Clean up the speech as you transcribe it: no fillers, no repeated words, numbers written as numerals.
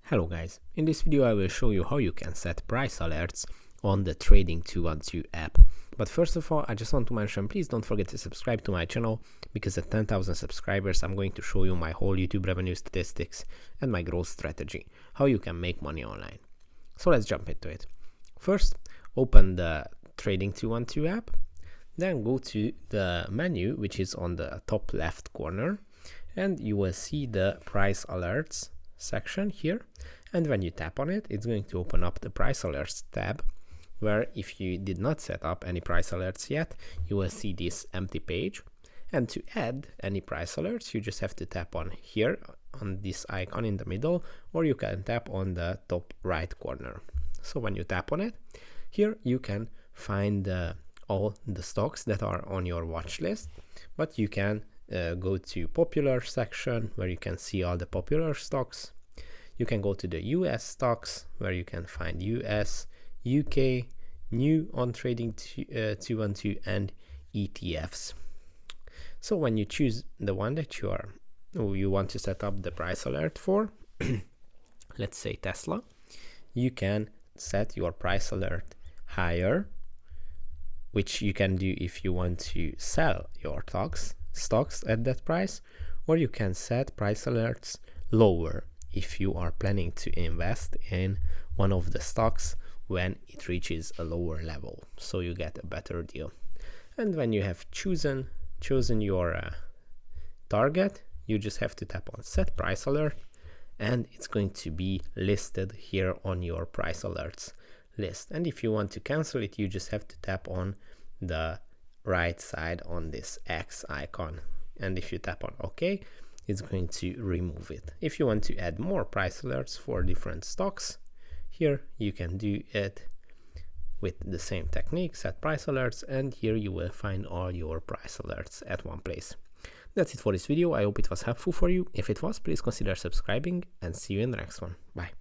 Hello guys, in this video I will show you how you can set price alerts on the Trading212 app. But first of all, I just want to mention, please don't forget to subscribe to my channel, because at 10,000 subscribers I'm going to show you my whole YouTube revenue statistics and my growth strategy, how you can make money online. So let's jump into it. First, open the Trading212 app, then go to the menu which is on the top left corner, and you will see the price alerts section here, and when you tap on it, it's going to open up the price alerts tab, where if you did not set up any price alerts yet, you will see this empty page. And to add any price alerts, you just have to tap on here on this icon in the middle, or you can tap on the top right corner. So when you tap on it, here you can find all the stocks that are on your watch list, but you can go to popular section where you can see all the popular stocks. You can go to the US stocks where you can find US, UK, new on Trading212 and ETFs. So when you choose the one that you want to set up the price alert for, let's say Tesla, you can set your price alert higher, which you can do if you want to sell your stocks at that price, or you can set price alerts lower if you are planning to invest in one of the stocks when it reaches a lower level, so you get a better deal. And when you have chosen your target, you just have to tap on set price alert, and it's going to be listed here on your price alerts list. And if you want to cancel it, you just have to tap on the right side on this X icon, and if you tap on OK, it's going to remove it. If you want to add more price alerts for different stocks, here you can do it with the same technique, set price alerts, and here you will find all your price alerts at one place. That's it for this video. I hope it was helpful for you. If it was, please consider subscribing, and see you in the next one. Bye.